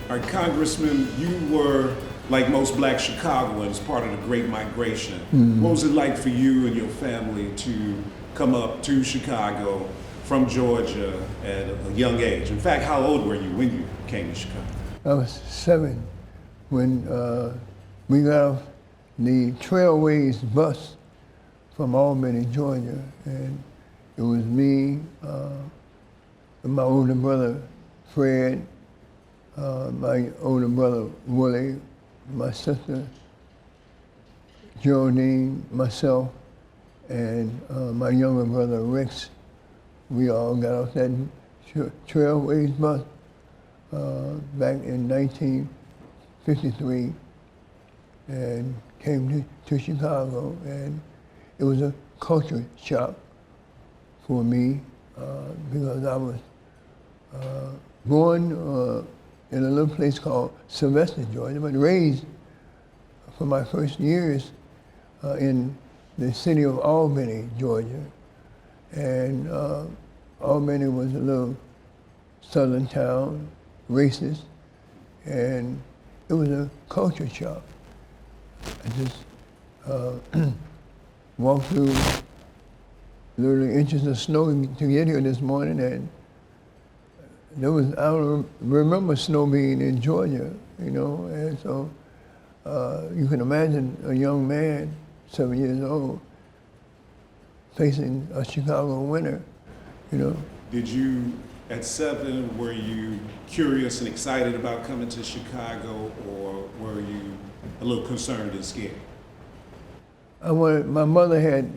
All right, Congressman, you were, like most black Chicagoans, part of the Great Migration. What was it like for you and your family to come up to Chicago from Georgia at a young age? In fact, how old were you when you came to Chicago? I was 7 when we got off the Trailways bus from Albany, Georgia, and it was me, and my older brother, Fred, my older brother, Willie, my sister, Geraldine, myself, and my younger brother, Rex. We all got off that Trailways bus back in 1953 and came to Chicago, and it was a culture shock for me because I was born in a little place called Sylvester, Georgia, but raised for my first years in the city of Albany, Georgia. And Albany was a little southern town, racist, and it was a culture shock. I just walked through literally inches of snow to get here this morning, and there was, I don't remember snow being in Georgia, you know, and so you can imagine a young man, 7 years old, facing a Chicago winter, you know. Did you, at 7, were you curious and excited about coming to Chicago, or were you a little concerned and scared? My mother had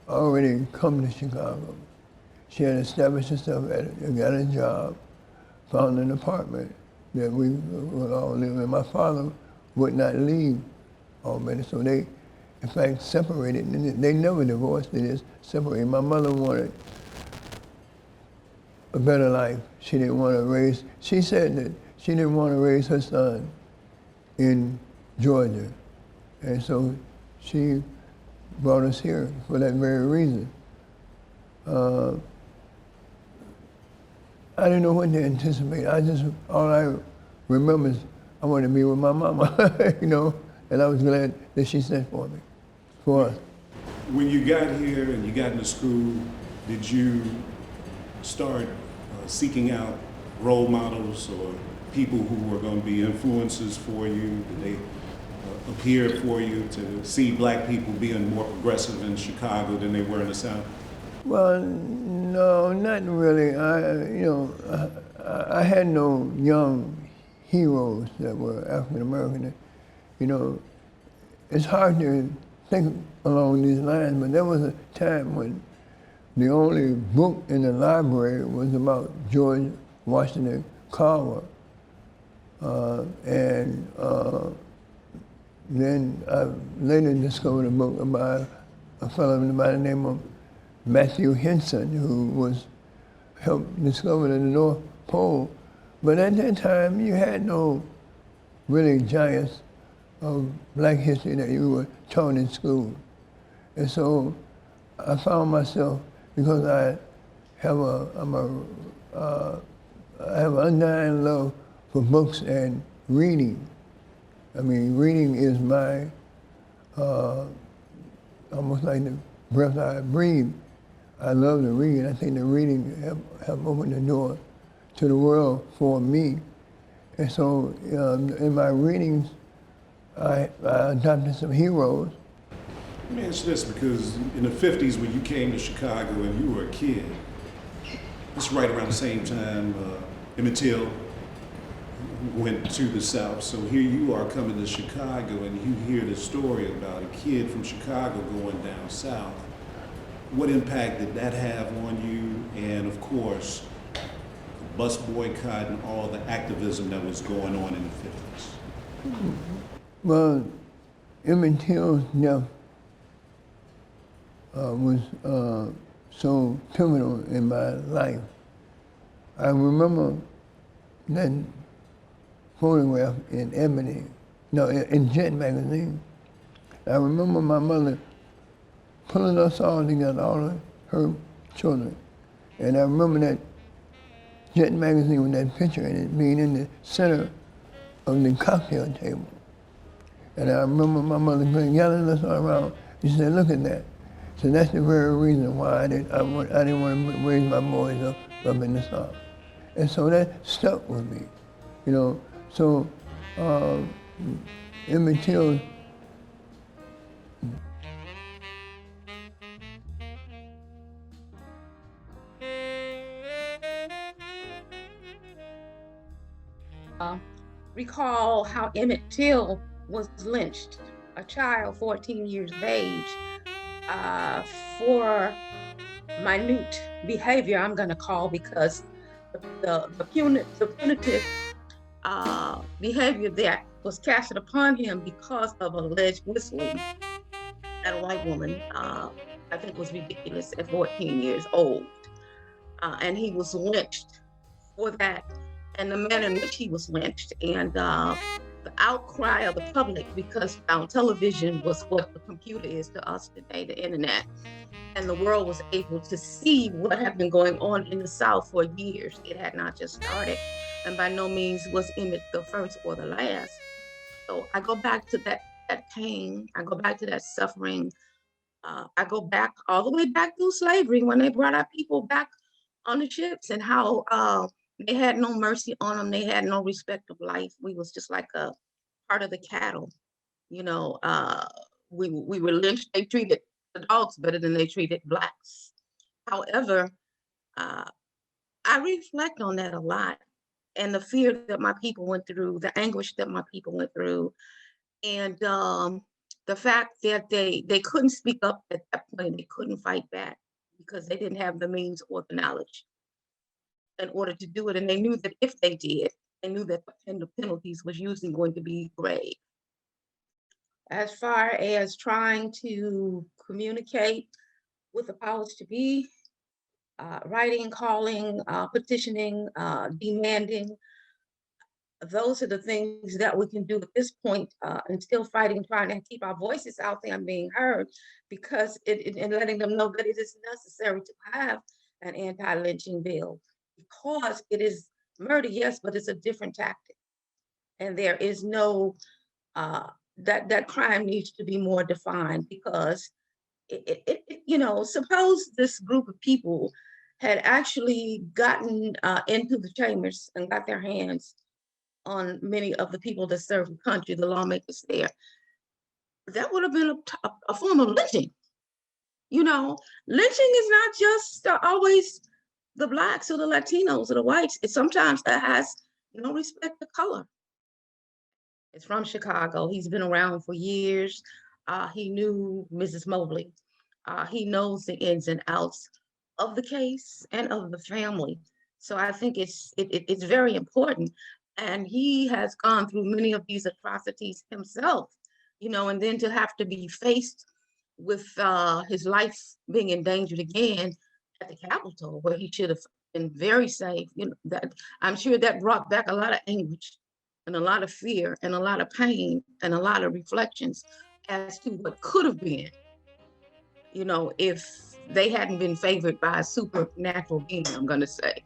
already come to Chicago. She had established herself, got a job, found an apartment that we would all live in. My father would not leave Albany, so they, in fact, separated. And they never divorced, they just separated. My mother wanted a better life. She didn't want to raise, she said that she didn't want to raise her son in Georgia. And so she brought us here for that very reason. I didn't know what to anticipate. All I remember is I wanted to be with my mama, you know, and I was glad that she sent for me, for us. When you got here and you got into school, did you start seeking out role models or people who were going to be influences for you? Did they appear for you to see black people being more progressive in Chicago than they were in the South? Well, no, not really. I had no young heroes that were African American. You know, it's hard to think along these lines, but there was a time when the only book in the library was about George Washington Carver. Then I later discovered a book about a fellow by the name of Matthew Henson, who helped discover the North Pole. But at that time, you had no really giants of black history that you were taught in school. And so I found myself, because I have an undying love for books and reading. I mean, reading is my, almost like the breath I breathe. I love to read. I think the reading have opened the door to the world for me. And so in my readings, I adopted some heroes. Let me ask you this, because in the 50s when you came to Chicago and you were a kid, it's right around the same time Emmett Till went to the South. So here you are coming to Chicago and you hear the story about a kid from Chicago going down South. What impact did that have on you? And of course, the bus boycott and all the activism that was going on in the 50s. Well, Emmett Till's death was so pivotal in my life. I remember that photograph in in Jet magazine. I remember my mother pulling us all together, all of her children. And I remember that Jet magazine with that picture in it, being in the center of the cocktail table. And I remember my mother yelling us all around. She said, "Look at that." So that's the very reason why I didn't want to raise my boys up in the South. And so that stuck with me, you know. So Emmett Till, recall how Emmett Till was lynched, a child 14 years of age, for minute behavior, I'm going to call, because the punitive behavior that was casted upon him because of alleged whistling at a white woman, I think was ridiculous at 14 years old. And he was lynched for that, and the manner in which he was lynched, and the outcry of the public, because television was what the computer is to us today, the internet, and the world was able to see what had been going on in the South for years. It had not just started, and by no means was Emmett the first or the last. So I go back to that pain. I go back to that suffering. I go back all the way back through slavery, when they brought our people back on the ships, and how they had no mercy on them. They had no respect of life. We was just like a part of the cattle. You know, we were lynched. They treated the dogs better than they treated blacks. However, I reflect on that a lot, and the fear that my people went through, the anguish that my people went through, and the fact that they couldn't speak up at that point. They couldn't fight back because they didn't have the means or the knowledge in order to do it. And they knew that if they did, they knew that the penalties was usually going to be grave. As far as trying to communicate with the powers to be, writing, calling, petitioning, demanding, those are the things that we can do at this point, and still fighting, trying to keep our voices out there and being heard, because and letting them know that it is necessary to have an anti-lynching bill, because it is murder, yes, but it's a different tactic. And there is no, that crime needs to be more defined, because suppose this group of people had actually gotten into the chambers and got their hands on many of the people that serve the country, the lawmakers there, that would have been a form of lynching. Lynching is not just always the blacks or the Latinos or the whites. It sometimes has no respect to color. It's from Chicago. He's been around for years. He knew Mrs. Mobley. He knows the ins and outs of the case and of the family. So I think it's very important. And he has gone through many of these atrocities himself, and then to have to be faced with his life being endangered again at the Capitol, where he should have been very safe. That I'm sure that brought back a lot of anguish and a lot of fear and a lot of pain and a lot of reflections as to what could have been, if they hadn't been favored by a supernatural being, I'm going to say,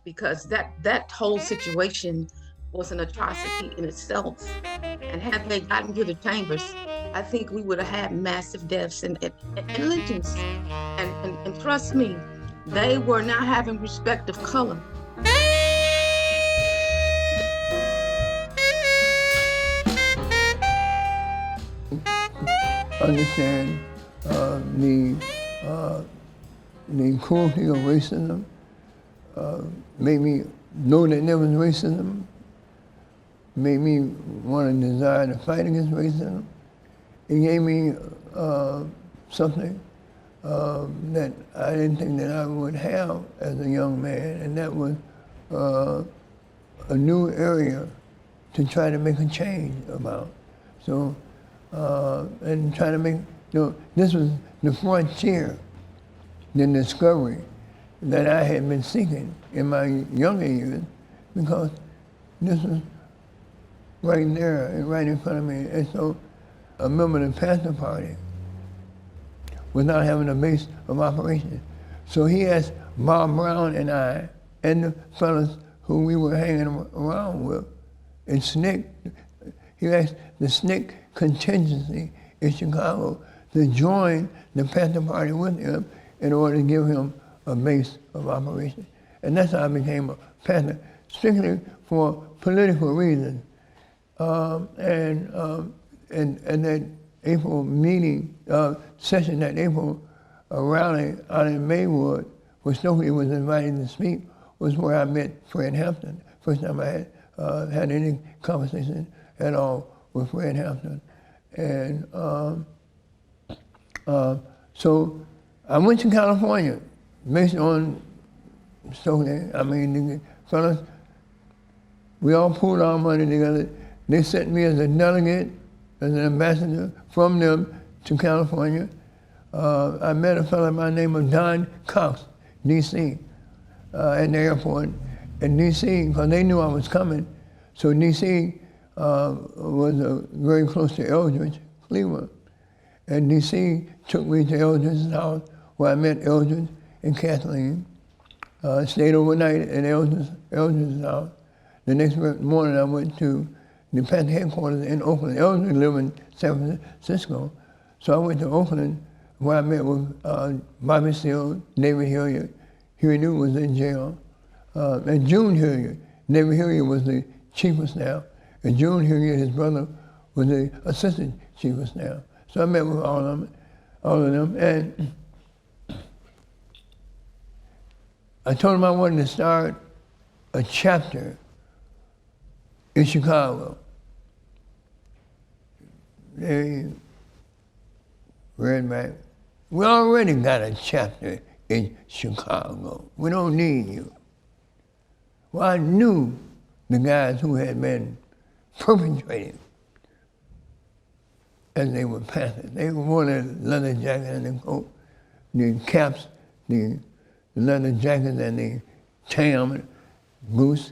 because that whole situation was an atrocity in itself. And had they gotten to the chambers, I think we would have had massive deaths and lynchings. And trust me, they were not having respect of color. Understand the cruelty of racism, made me know that there was racism, made me want to desire to fight against racism. It gave me something that I didn't think that I would have as a young man, and that was a new area to try to make a change about. So, and try to make, this was the frontier, the discovery that I had been seeking in my younger years, because this was right there and right in front of me. And so a member of the Panther Party was not having a base of operations. So he asked Bob Brown and I and the fellas who we were hanging around with in SNCC. He asked the SNCC contingency in Chicago to join the Panther Party with him in order to give him a base of operation. And that's how I became a Panther, strictly for political reasons. And that April meeting, session, that April rally out in Maywood, where Stokely was invited to speak, was where I met Fred Hampton. First time I had any conversation at all with Fred Hampton. And so I went to California based on Stokely. I mean, the fellas, we all pulled our money together. They sent me as a delegate, as an ambassador from them to California. I met a fellow by the name of Don Cox, D.C., at the airport in D.C., because they knew I was coming. So D.C. was very close to Eldridge, Cleveland. And D.C. took me to Eldridge's house, where I met Eldridge and Kathleen. Stayed overnight at Eldridge's house. The next morning I went to the Panther headquarters in Oakland. Eldridge lived in San Francisco. So I went to Oakland, where I met with Bobby Seale, David Hilliard. Huey Newton was in jail. And June Hilliard. David Hilliard was the chief of staff. And June Hilliard, his brother, was the assistant chief of staff. So I met with all of them. And I told them I wanted to start a chapter in Chicago. They read back, we already got a chapter in Chicago. We don't need you. Well, I knew the guys who had been perpetrating as they were Panthers. They wore their leather jacket and the coat, the caps, the leather jackets and the tam and goose.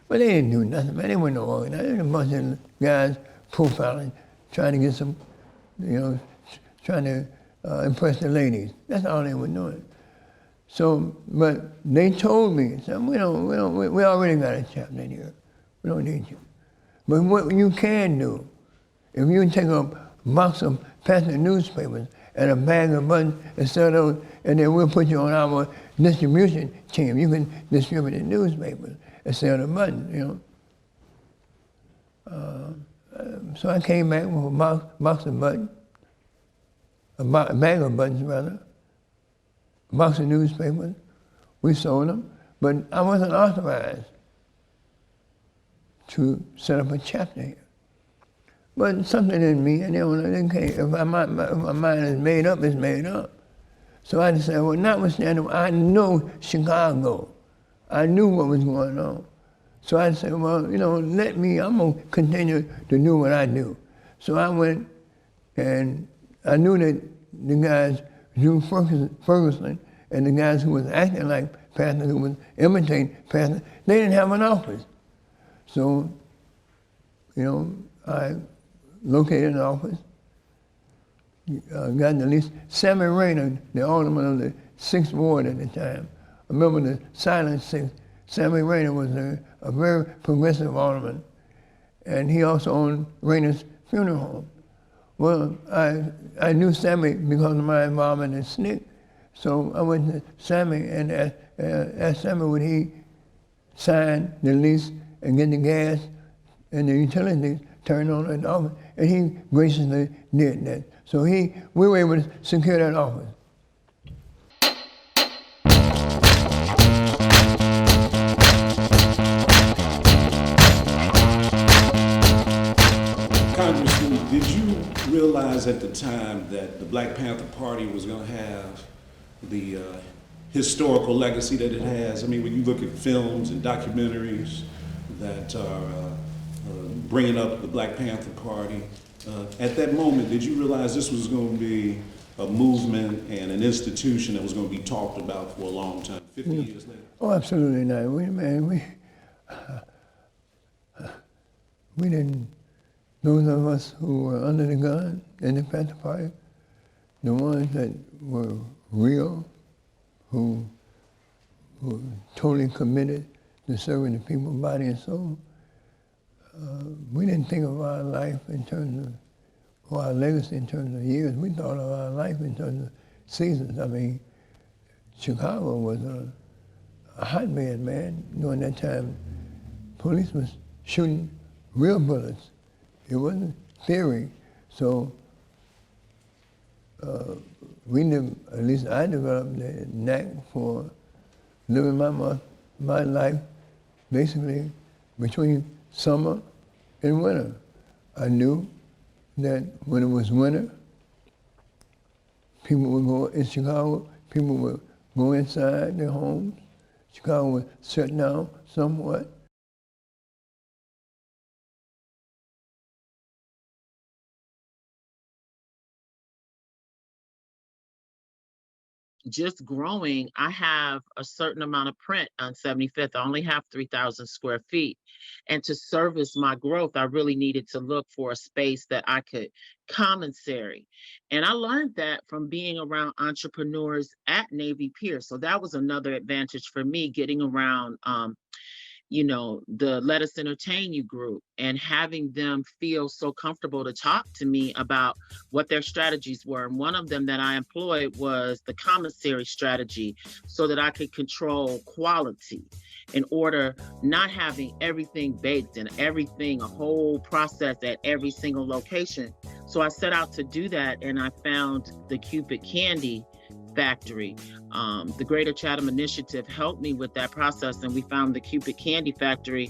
But they didn't do nothing, man. They weren't no organized. There was a bunch of guys profiling, trying to get some, trying to impress the ladies. That's all they were doing. So, but they told me, so we already got a chapter here. We don't need you. But what you can do, if you take a box of Panther newspapers and a bag of buttons and sell those, and then we'll put you on our distribution team. You can distribute the newspapers and sell the buttons, So I came back with a box of buttons, a bag of buttons rather, a box of newspapers. We sold them, but I wasn't authorized to set up a chapter here. But something in me, and okay, if my mind is made up, it's made up. So I decided, well, notwithstanding, I know Chicago. I knew what was going on. So I said, well, I'm going to continue to do what I do. So I went, and I knew that the guys, Drew Ferguson, and the guys who was acting like Panthers, who was imitating Panthers, they didn't have an office. So, I located an office, got the least. Sammy Rayner, the alderman of the 6th Ward at the time, I remember the silent 6th. Sammy Rayner was a very progressive alderman, and he also owned Rayner's funeral home. Well, I knew Sammy because of my involvement in SNCC, so I went to Sammy and asked Sammy would he sign the lease and get the gas and the utilities turned on at the office, and he graciously did that. So we were able to secure that office. Congressman, did you realize at the time that the Black Panther Party was going to have the historical legacy that it has? I mean, when you look at films and documentaries that are bringing up the Black Panther Party, at that moment, did you realize this was going to be a movement and an institution that was going to be talked about for a long time, 50 years later? Oh, absolutely not. We didn't, those of us who were under the gun in the Panther Party, the ones that were real, who were totally committed to serving the people, body and soul. We didn't think of our life in terms of, or our legacy in terms of years. We thought of our life in terms of seasons. I mean, Chicago was a hotbed, man. During that time, police was shooting real bullets. It wasn't theory. So at least I developed the knack for living my life basically between summer and winter. I knew that when it was winter, people would go in Chicago, people would go inside their homes. Chicago would shut down somewhat. Just growing, I have a certain amount of print on 75th. I only have 3,000 square feet. And to service my growth, I really needed to look for a space that I could commissary. And I learned that from being around entrepreneurs at Navy Pier. So that was another advantage for me, getting around the Let Us Entertain You group and having them feel so comfortable to talk to me about what their strategies were. And one of them that I employed was the commissary strategy so that I could control quality in order not having everything baked and everything, a whole process at every single location. So I set out to do that, and I found the Cupid Candy Factory. The Greater Chatham Initiative helped me with that process, and we found the Cupid Candy Factory.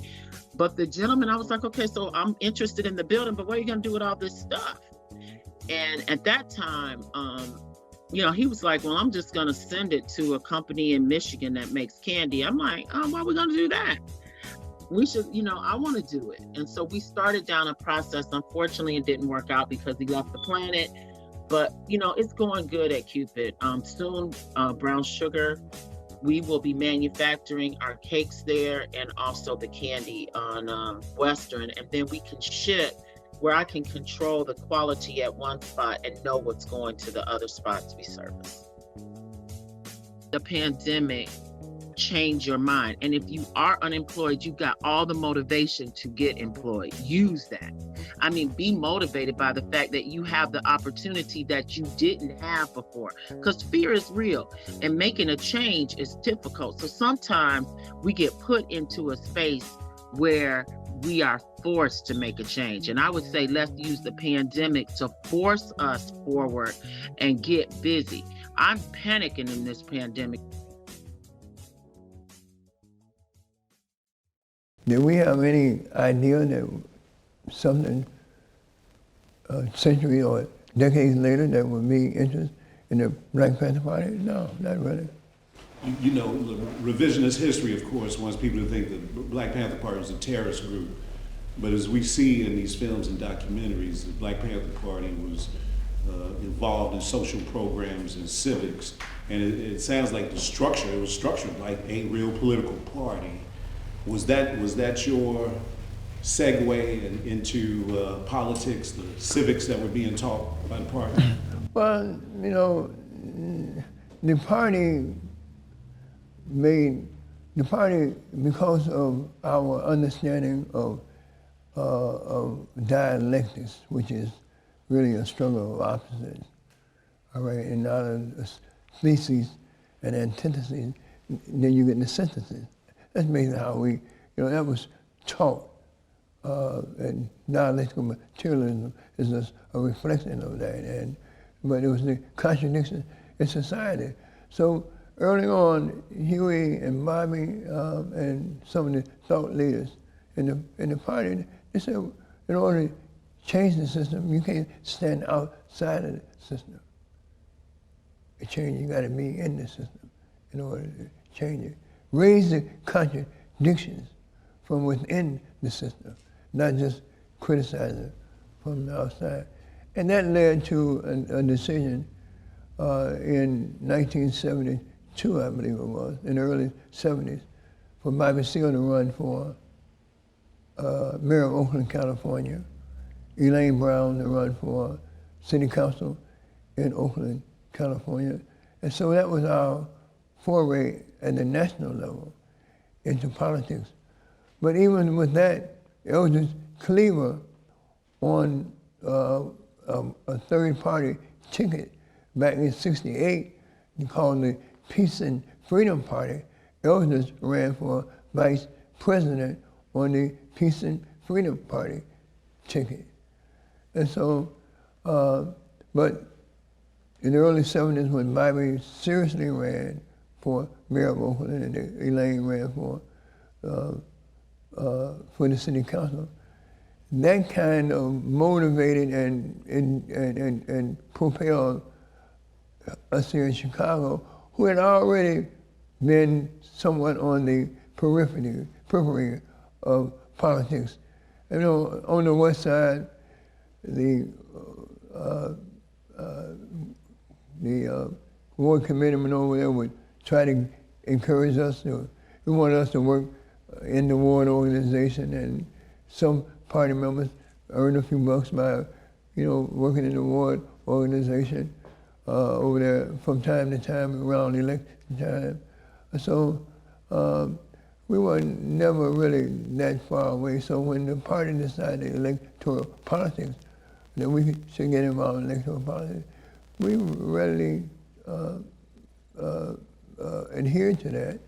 But the gentleman, I was like, okay, so I'm interested in the building, but what are you gonna do with all this stuff? And at that time, he was like, well, I'm just gonna send it to a company in Michigan that makes candy. I'm like, why are we gonna do that? We should, I want to do it. And so we started down a process. Unfortunately, it didn't work out because he left the planet. But, it's going good at Cupid. Soon, Brown Sugar, we will be manufacturing our cakes there and also the candy on Western. And then we can ship where I can control the quality at one spot and know what's going to the other spots we service. The pandemic changed your mind. And if you are unemployed, you've got all the motivation to get employed. Use that. Be motivated by the fact that you have the opportunity that you didn't have before, because fear is real and making a change is difficult. So sometimes we get put into a space where we are forced to make a change. And I would say, let's use the pandemic to force us forward and get busy. I'm panicking in this pandemic. Did we have any idea that something a century or decades later that would be interest in the Black Panther Party? No, not really. Revisionist history, of course, wants people to think that the Black Panther Party was a terrorist group. But as we see in these films and documentaries, the Black Panther Party was involved in social programs and civics. And it sounds like it was structured like a real political party. Was that your segue into politics, the civics that were being taught by the party? Well, the party because of our understanding of dialectics, which is really a struggle of opposites, all right, and not a species and antithesis, then you get the synthesis. That's basically how we, that was taught. And dialectical materialism is just a reflection of that. But it was the contradiction in society. So early on, Huey and Bobby and some of the thought leaders in the party, they said, in order to change the system, you can't stand outside of the system. To change, you got to be in the system in order to change it. Raise the contradictions from within the system, not just criticize it from the outside. And that led to a decision in 1972, I believe it was, in the early 70s, for Bobby Seale to run for mayor of Oakland, California, Elaine Brown to run for city council in Oakland, California. And so that was our foray at the national level into politics. But even with that, Eldridge Cleaver on a third-party ticket back in '68 called the Peace and Freedom Party. Eldridge ran for vice president on the Peace and Freedom Party ticket. And so, but in the early '70s when Bobby seriously ran for mayor of Oakland and Elaine ran for the city council, that kind of motivated and propelled us here in Chicago, who had already been somewhat on the periphery of politics. You know, on the west side, the ward committeeman over there would try to encourage us to, he wanted us to work in the ward organization, and some party members earned a few bucks by, you know, working in the ward organization over there from time to time around election time. So we were never really that far away. So when the party decided electoral politics, that we should get involved in electoral politics, we readily adhered to that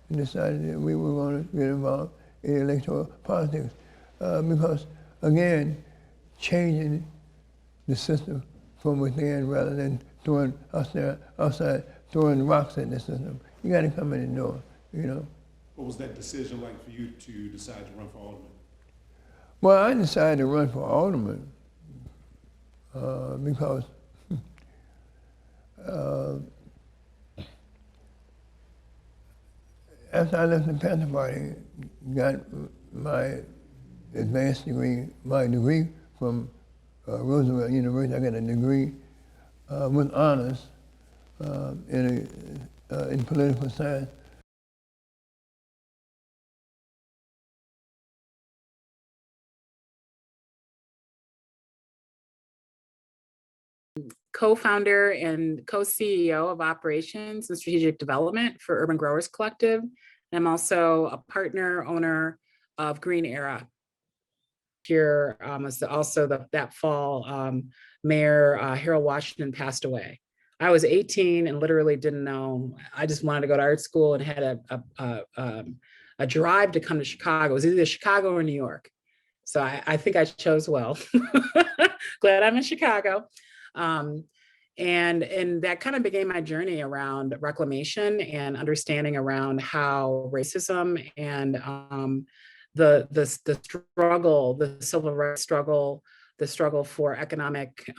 and decided that we were going to get involved in electoral politics. Because, again, changing the system from within rather than throwing outside throwing rocks at the system. You got to come in the door, you know. What was that decision like for you to decide to run for alderman? Well, I decided to run for alderman because after I left the Panther Party, got my advanced degree, my degree from Roosevelt University. I got a degree with honors in political science. Co-founder and co-CEO of operations and strategic development for Urban Growers Collective. And I'm also a partner owner of Green Era. Here was also that fall, Mayor Harold Washington passed away. I was 18 and literally didn't know. I just wanted to go to art school and had a drive to come to Chicago. It was either Chicago or New York. So I think I chose well. Glad I'm in Chicago. And that kind of began my journey around reclamation and understanding around how racism and the struggle, the civil rights struggle, the struggle for economic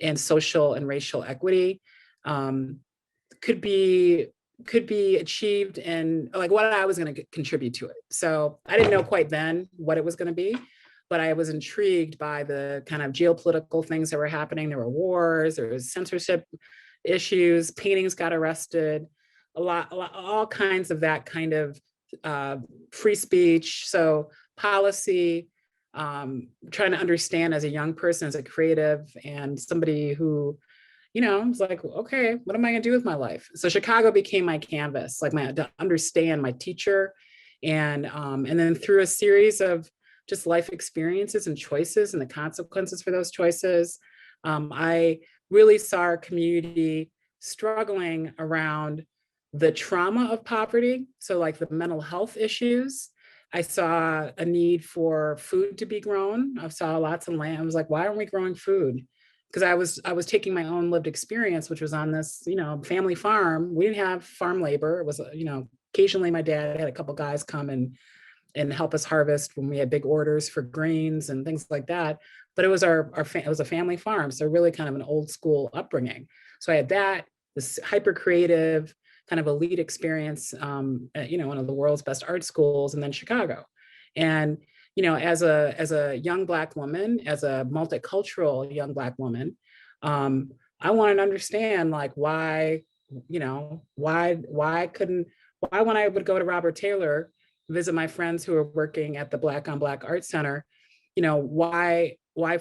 and social and racial equity could be achieved, and like what I was going to contribute to it. So I didn't know quite then what it was going to be, but I was intrigued by the kind of geopolitical things that were happening. There were wars, there was censorship issues, paintings got arrested, all kinds of that kind of free speech. So policy, trying to understand as a young person, as a creative and somebody who, you know, was like, okay, what am I gonna do with my life? So Chicago became my canvas, like to understand my teacher. And then through a series of just life experiences and choices and the consequences for those choices, I really saw our community struggling around the trauma of poverty. So like the mental health issues. I saw a need for food to be grown. I saw lots of land. I was like, why aren't we growing food? Because I was taking my own lived experience, which was on this, you know, family farm. We didn't have farm labor. It was, you know, occasionally my dad had a couple guys come and help us harvest when we had big orders for grains and things like that. But it was it was a family farm. So really kind of an old school upbringing. So I had that, this hyper creative kind of elite experience, at, you know, one of the world's best art schools, and then Chicago. And, you know, as a young Black woman, as a multicultural young Black woman, I wanted to understand like why, you know, why when I would go to Robert Taylor, visit my friends who were working at the Black on Black Art Center, you know, why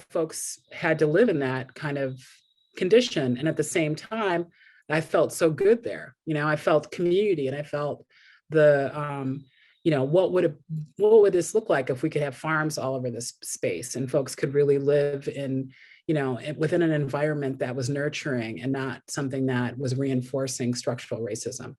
folks had to live in that kind of condition. And at the same time, I felt so good there. I felt community, and I felt the, what would this look like if we could have farms all over this space and folks could really live in, within an environment that was nurturing and not something that was reinforcing structural racism.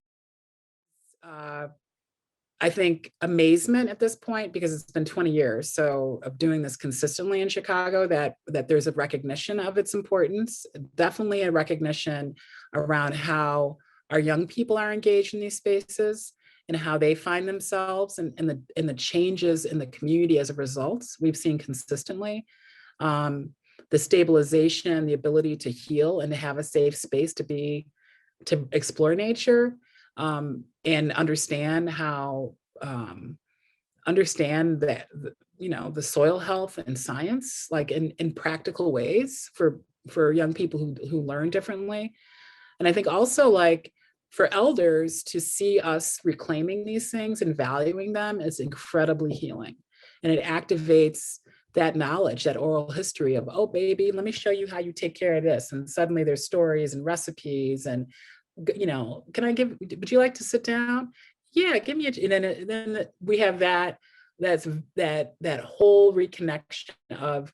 I think amazement at this point, because it's been 20 years so of doing this consistently in Chicago, that there's a recognition of its importance, definitely a recognition around how our young people are engaged in these spaces and how they find themselves, and the changes in the community as a result we've seen consistently. The stabilization, the ability to heal and to have a safe space to explore nature, and understand how, understand that, the soil health and science, like in practical ways for young people who learn differently. And I think also, like, for elders to see us reclaiming these things and valuing them is incredibly healing. And it activates that knowledge, that oral history of, oh, baby, let me show you how you take care of this. And suddenly there's stories and recipes and, would you like to sit down? Yeah, give me and then we have that whole reconnection of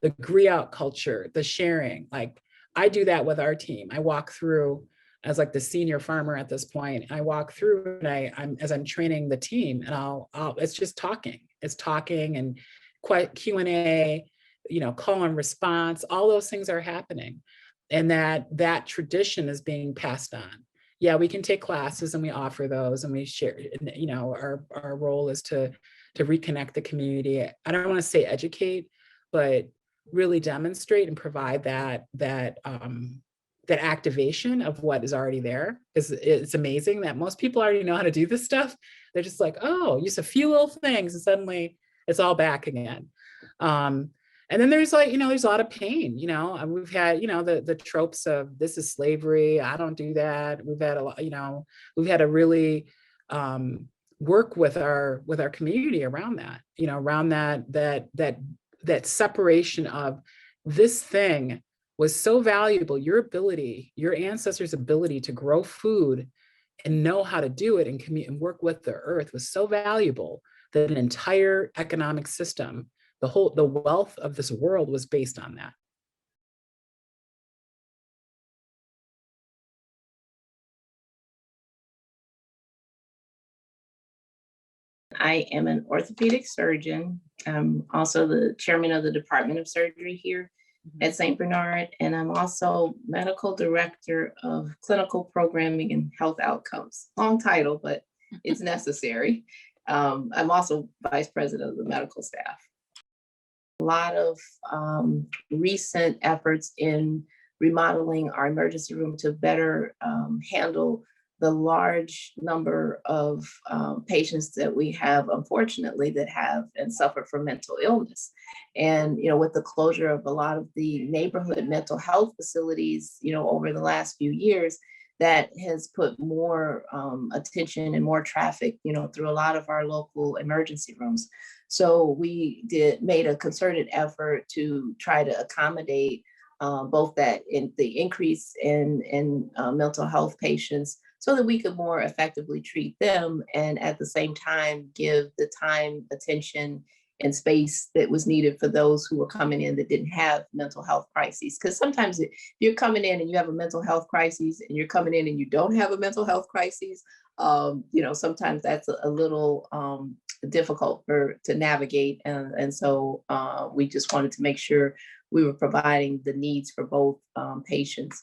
the griot culture, the sharing. Like, I do that with our team. I walk through as like the senior farmer at this point. I walk through and I'm training the team, and it's just talking. It's talking and Q&A, call and response. All those things are happening. And that tradition is being passed on. Yeah, we can take classes and we offer those and we share, our role is to reconnect the community. I don't want to say educate, but really demonstrate and provide that activation of what is already there. It's amazing that most people already know how to do this stuff. They're just like, oh, just a few little things, and suddenly it's all back again. And then there's there's a lot of pain, and we've had, the tropes of this is slavery. I don't do that. We've had a lot, we've had to really work with our community around that, around that separation of this thing was so valuable. Your ancestors' ability to grow food and know how to do it and work with the earth was so valuable that an entire economic system, the wealth of this world was based on that. I am an orthopedic surgeon. I'm also the chairman of the Department of Surgery here at St. Bernard, and I'm also medical director of clinical programming and health outcomes. Long title, but it's necessary. I'm also vice president of the medical staff. A lot of recent efforts in remodeling our emergency room to better handle the large number of patients that we have, unfortunately, that have and suffer from mental illness. And, with the closure of a lot of the neighborhood mental health facilities, over the last few years, that has put more attention and more traffic, through a lot of our local emergency rooms. So we made a concerted effort to try to accommodate both that in the increase in mental health patients, so that we could more effectively treat them and at the same time give the time, attention, and space that was needed for those who were coming in that didn't have mental health crises. Because sometimes if you're coming in and you have a mental health crisis, and you're coming in and you don't have a mental health crisis, sometimes that's a little difficult to navigate. And so we just wanted to make sure we were providing the needs for both patients.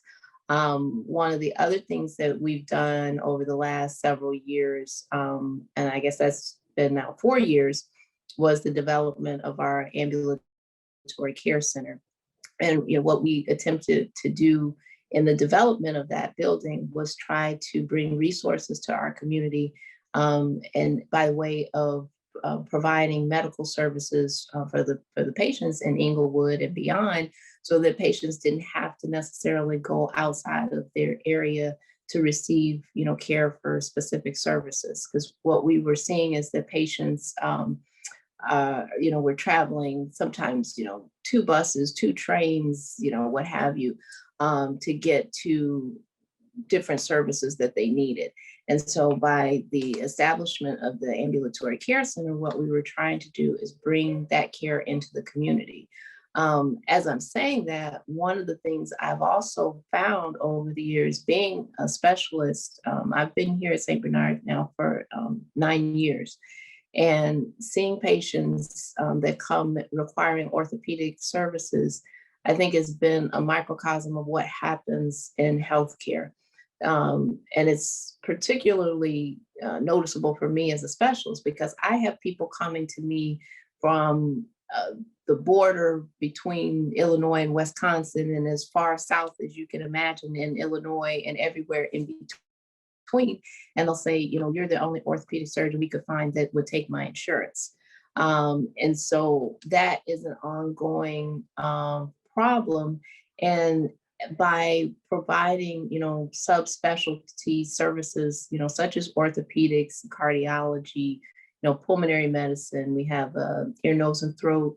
One of the other things that we've done over the last several years, and I guess that's been now 4 years, was the development of our ambulatory care center. And what we attempted to do in the development of that building was try to bring resources to our community, and by way of providing medical services for the patients in Inglewood and beyond, so that patients didn't have to necessarily go outside of their area to receive, care for specific services. Because what we were seeing is that patients, were traveling sometimes, 2 buses, 2 trains, what have you, to get to different services that they needed. And so by the establishment of the ambulatory care center, what we were trying to do is bring that care into the community. As I'm saying that, one of the things I've also found over the years, being a specialist, I've been here at St. Bernard now for 9 years, and seeing patients that come requiring orthopedic services, I think has been a microcosm of what happens in healthcare. And it's particularly noticeable for me as a specialist because I have people coming to me from the border between Illinois and Wisconsin, and as far south as you can imagine in Illinois and everywhere in between. And they'll say, you know, you're the only orthopedic surgeon we could find that would take my insurance. And so that is an ongoing problem. And by providing, you know, subspecialty services, you know, such as orthopedics, cardiology, you know, pulmonary medicine, we have a ear, nose, and throat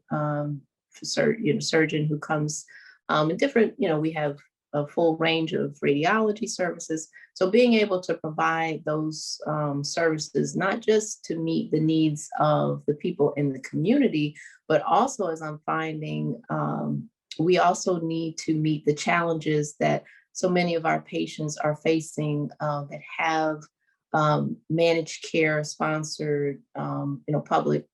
surgeon who comes in different, you know, we have a full range of radiology services. So being able to provide those services, not just to meet the needs of the people in the community, but also, as I'm finding, we also need to meet the challenges that so many of our patients are facing that have managed care sponsored, you know, public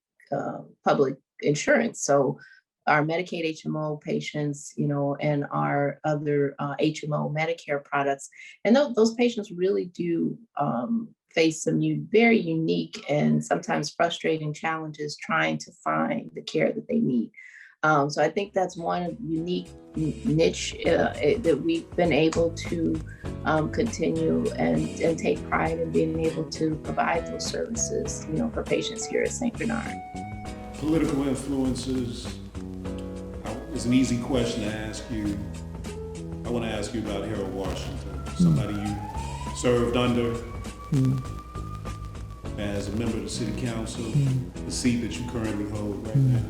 insurance. So our Medicaid HMO patients, you know, and our other HMO Medicare products. And those patients really do face some very unique and sometimes frustrating challenges trying to find the care that they need. So I think that's one unique niche that we've been able to continue and take pride in being able to provide those services, you know, for patients here at St. Bernard. Political influences is an easy question to ask you. I want to ask you about Harold Washington, somebody you served under as a member of the city council, the seat that you currently hold right now.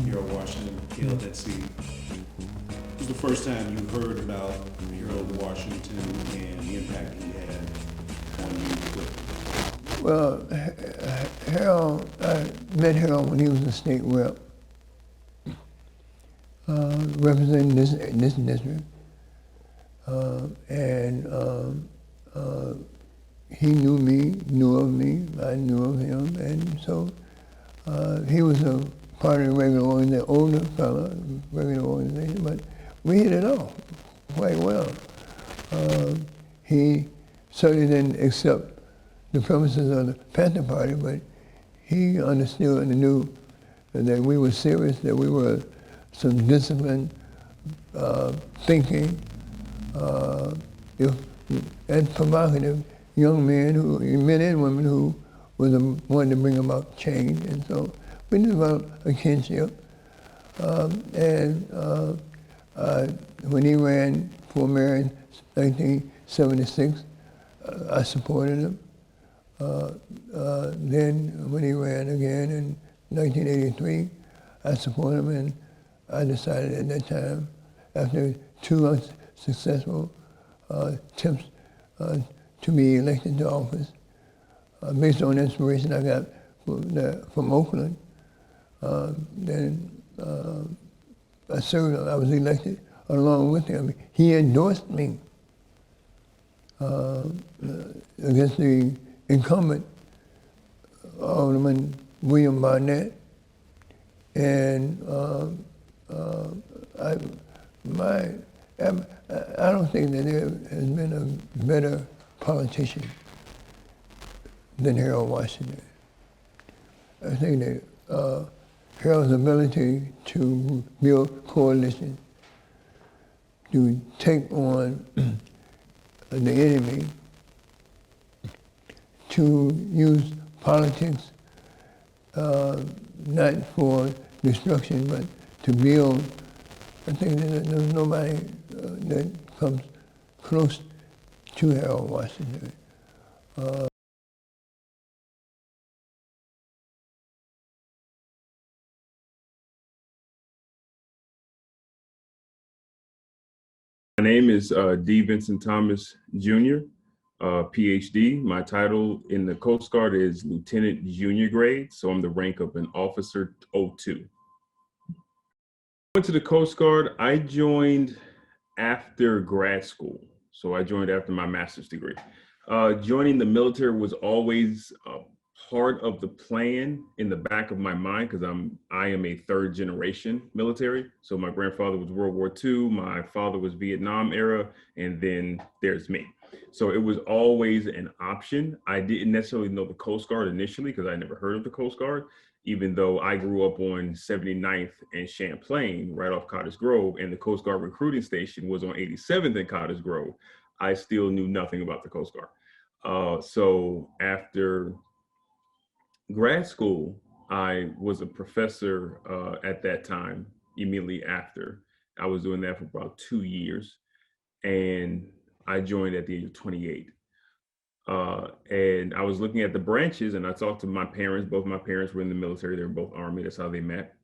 Harold Washington held that seat. It was the first time you heard about Harold Washington and the impact he had on you. Well, Harold, I met Harold when he was a state rep, representing this district. He knew me, knew of me, I knew of him, and so he was a part of the regular organization, older fellow, regular organization, but we hit it off quite well. He certainly didn't accept the premises of the Panther Party, but he understood and knew that we were serious, that we were some disciplined thinking, and provocative young men, men and women who wanted to bring about change. And so we developed a kinship. When he ran for mayor in 1976, I supported him. Then when he ran again in 1983, I supported him, and I decided at that time, after 2 unsuccessful attempts to be elected to office, based on inspiration I got from Oakland. Then I served, I was elected along with him. He endorsed me against the incumbent Alderman William Barnett. And I don't think that there has been a better politician than Harold Washington. I think that Harold's ability to build coalitions, to take on the enemy, to use politics not for destruction, but to build. I think that there's nobody that comes close to Harold Washington. name is D. Vincent Thomas Jr., PhD. My title in the Coast Guard is Lieutenant Junior grade, so I'm the rank of an Officer 02. Went to the Coast Guard. I joined after grad school, so I joined after my master's degree. Joining the military was always part of the plan in the back of my mind because I am a third generation military. So my grandfather was World War II, my father was Vietnam era, and then there's me. So it was always an option. I didn't necessarily know the Coast Guard initially because I never heard of the Coast Guard, even though I grew up on 79th and Champlain, right off Cottage Grove, and the Coast Guard recruiting station was on 87th and Cottage Grove. I still knew nothing about the Coast Guard. So after grad school, I was a professor at that time, immediately after. I was doing that for about 2 years, and I joined at the age of 28. And I was looking at the branches, and I talked to my parents. Both my parents were in the military. They were both Army. That's how they met.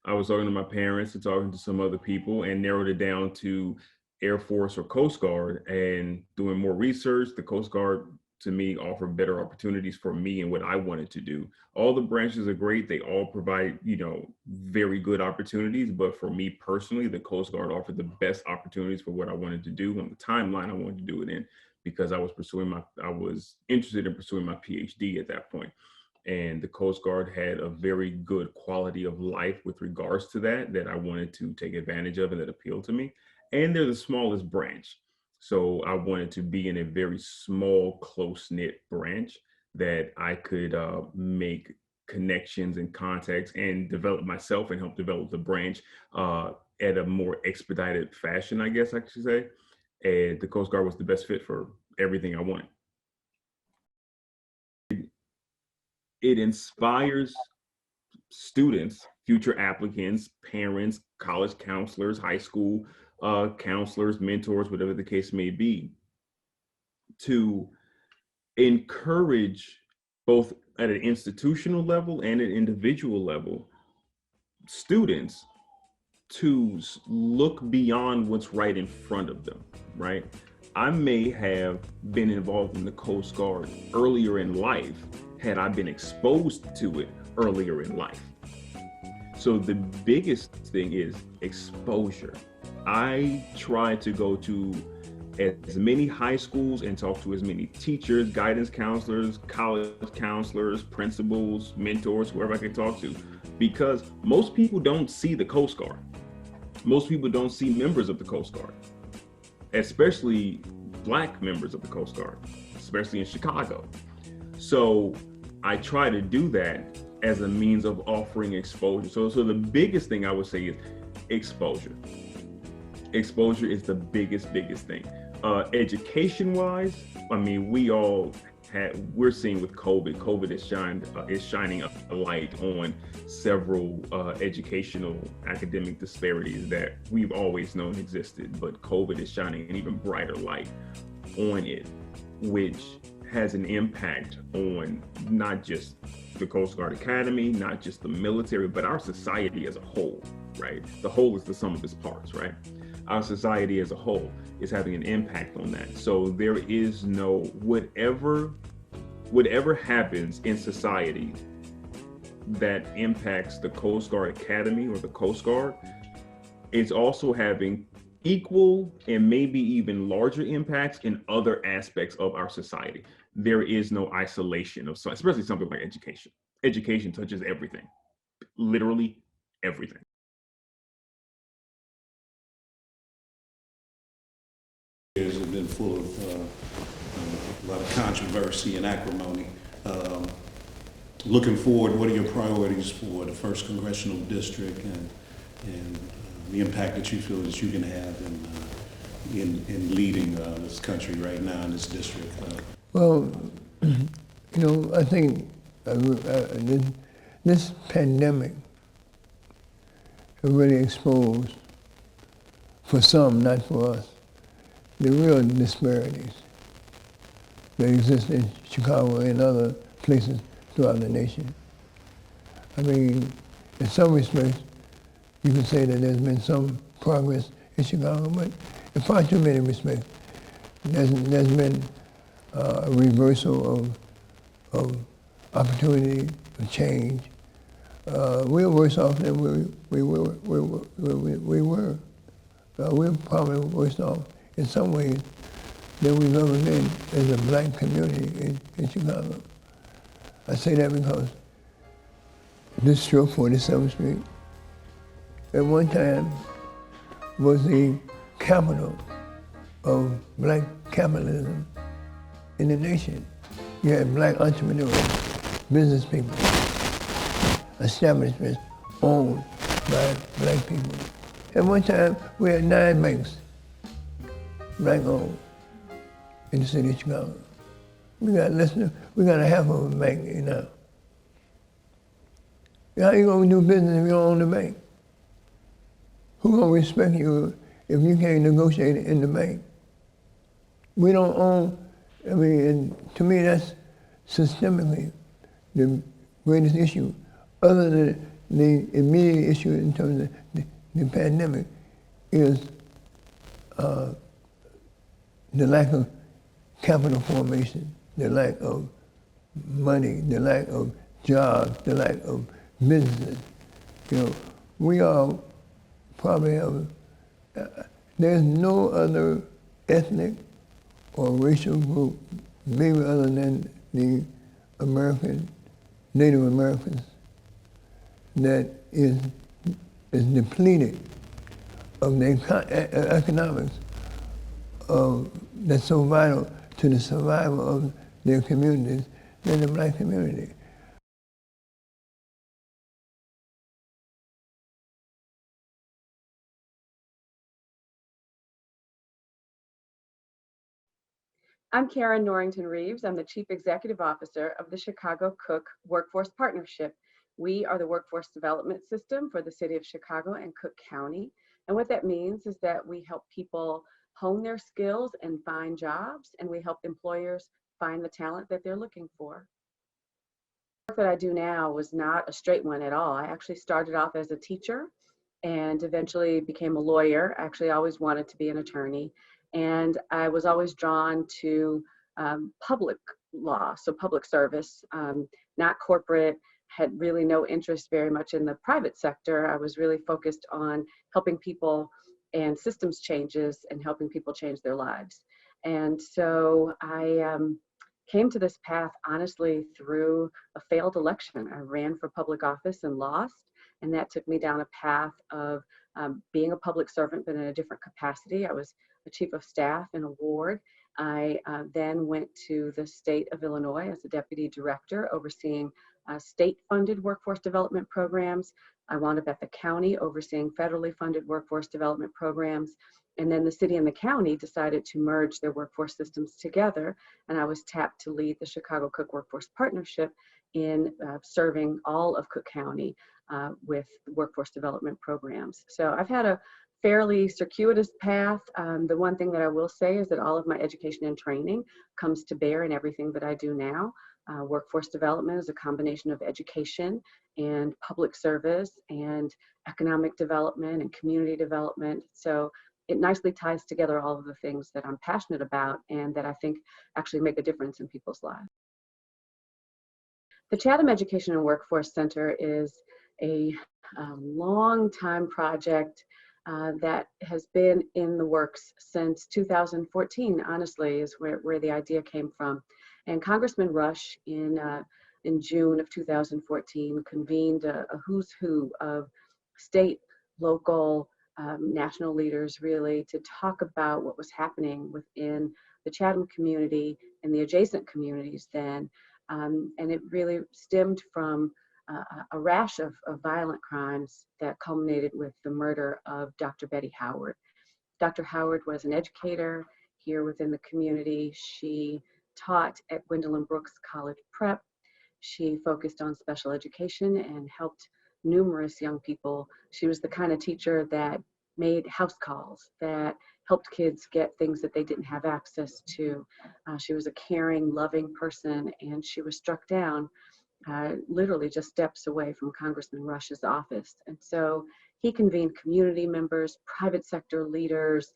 I was talking to my parents and talking to some other people and narrowed it down to Air Force or Coast Guard. And doing more research, the Coast Guard to me offered better opportunities for me and what I wanted to do. All the branches are great. They all provide, very good opportunities. But for me personally, the Coast Guard offered the best opportunities for what I wanted to do on the timeline I wanted to do it in, because I was interested in pursuing my PhD at that point. And the Coast Guard had a very good quality of life with regards to that I wanted to take advantage of and that appealed to me. And they're the smallest branch. So I wanted to be in a very small, close-knit branch that I could make connections and contacts and develop myself and help develop the branch at a more expedited fashion, I guess I should say. And the Coast Guard was the best fit for everything I wanted. It inspires students, future applicants, parents, college counselors, high school counselors, mentors, whatever the case may be, to encourage both at an institutional level and an individual level, students to look beyond what's right in front of them, right? I may have been involved in the Coast Guard earlier in life had I been exposed to it earlier in life. So the biggest thing is exposure. I try to go to as many high schools and talk to as many teachers, guidance counselors, college counselors, principals, mentors, whoever I can talk to, because most people don't see the Coast Guard. Most people don't see members of the Coast Guard, especially Black members of the Coast Guard, especially in Chicago. So I try to do that as a means of offering exposure. So the biggest thing I would say is exposure. Exposure is the biggest thing. Education-wise, I mean, we're seeing with COVID is shining a light on several educational academic disparities that we've always known existed, but COVID is shining an even brighter light on it, which has an impact on not just the Coast Guard Academy, not just the military, but our society as a whole, right? The whole is the sum of its parts, right? Our society as a whole is having an impact on that. So there is no, whatever happens in society that impacts the Coast Guard Academy or the Coast Guard, it's also having equal and maybe even larger impacts in other aspects of our society. There is no isolation of, especially something like education. Education touches everything, literally everything. Years have been full of a lot of controversy and acrimony. Looking forward, what are your priorities for the 1st Congressional District and the impact that you feel that you can have in leading this country right now in this district? Well, I think this pandemic has really exposed, for some, not for us, the real disparities that exist in Chicago and other places throughout the nation. I mean, in some respects, you can say that there's been some progress in Chicago, but in far too many respects, there's been a reversal of opportunity for change. We're worse off than we were. We're probably worse off in some ways than we've ever been as a black community in Chicago. I say that because this strip, 47th Street, at one time was the capital of black capitalism in the nation. You had black entrepreneurs, business people, establishments owned by black people. At one time, we had 9 banks, black owned, in the city of Chicago. We got a half of a bank now. How you gonna do business if you don't own the bank? Who gonna respect you if you can't negotiate in the bank? We don't own, I mean, and to me that's systemically the greatest issue, other than the immediate issue in terms of the pandemic, is the lack of capital formation, the lack of money, the lack of jobs, the lack of businesses. You know, we are probably there's no other ethnic or racial group, maybe other than the Native Americans, that is depleted of the economics that's so vital to the survival of their communities than the black community. I'm Karen Norington-Reeves. I'm the Chief Executive Officer of the Chicago Cook Workforce Partnership. We are the workforce development system for the city of Chicago and Cook County. And what that means is that we help people hone their skills and find jobs, and we help employers find the talent that they're looking for. The work that I do now was not a straight one at all. I actually started off as a teacher and eventually became a lawyer. I actually always wanted to be an attorney. And I was always drawn to public law, so public service, not corporate, had really no interest very much in the private sector. I was really focused on helping people and systems changes and helping people change their lives. And so I came to this path honestly through a failed election. I ran for public office and lost, and that took me down a path of being a public servant, but in a different capacity. I was a chief of staff in a ward. I then went to the state of Illinois as a deputy director overseeing state-funded workforce development programs. I wound up at the county overseeing federally funded workforce development programs. And then the city and the county decided to merge their workforce systems together. And I was tapped to lead the Chicago Cook Workforce Partnership in serving all of Cook County with workforce development programs. So I've had a fairly circuitous path. The one thing that I will say is that all of my education and training comes to bear in everything that I do now. Workforce development is a combination of education and public service and economic development and community development. So it nicely ties together all of the things that I'm passionate about and that I think actually make a difference in people's lives. The Chatham Education and Workforce Center is a long time project that has been in the works since 2014, honestly, is where the idea came from. And Congressman Rush in June of 2014 convened a who's who of state, local, national leaders really to talk about what was happening within the Chatham community and the adjacent communities then. And it really stemmed from a rash of violent crimes that culminated with the murder of Dr. Betty Howard. Dr. Howard was an educator here within the community. She taught at Gwendolyn Brooks College Prep. She focused on special education and helped numerous young people. She was the kind of teacher that made house calls, that helped kids get things that they didn't have access to. She was a caring, loving person, and she was struck down literally just steps away from Congressman Rush's office. And so he convened community members, private sector leaders,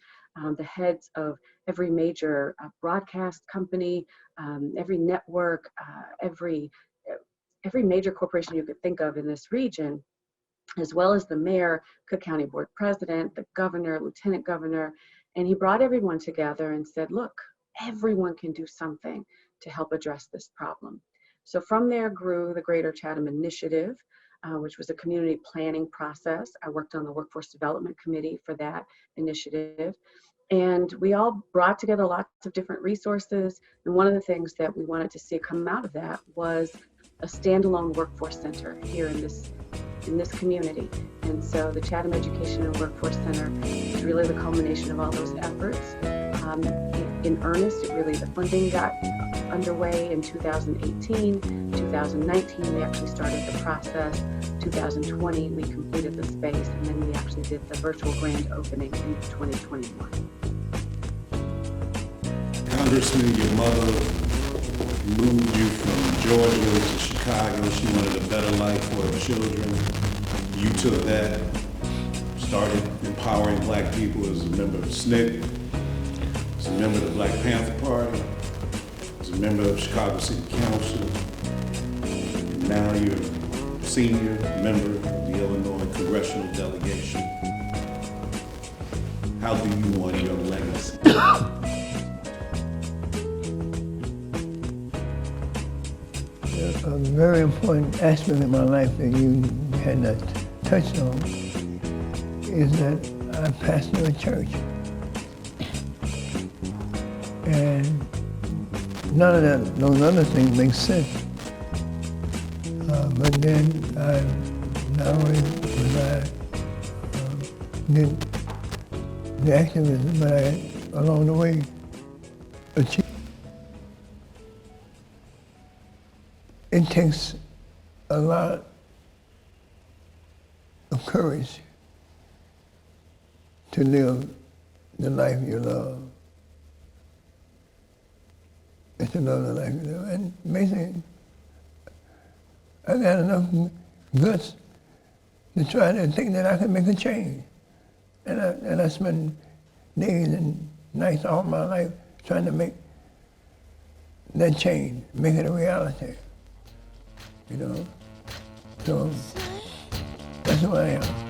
the heads of every major broadcast company, every network, every major corporation you could think of in this region, as well as the mayor, Cook County Board President, the governor, lieutenant governor. And he brought everyone together and said, look, everyone can do something to help address this problem. So from there grew the Greater Chatham Initiative, which was a community planning process. I worked on the Workforce Development Committee for that initiative. And we all brought together lots of different resources. And one of the things that we wanted to see come out of that was a standalone workforce center here in this community. And so the Chatham Education and Workforce Center is really the culmination of all those efforts. In earnest, the funding got underway in 2018. 2019, we actually started the process. 2020, we completed the space, and then we actually did the virtual grand opening in 2021. Congressman, your mother moved you from Georgia to Chicago. She wanted a better life for her children. You took that, started empowering Black people as a member of SNCC, as a member of the Black Panther Party, as a member of Chicago City Council, and now you're a senior member of the Illinois Congressional Delegation. How do you want your legacy? A very important aspect of my life that you had not touched on is that I pastor a church. And none of those other things make sense. But then I not only was I did the activism, but I, along the way, achieved. It takes a lot of courage to live the life you love. And to love the life you live. And basically, I got enough guts to try to think that I could make a change. And I spent days and nights all my life trying to make that change, make it a reality. You know? So that's who I am.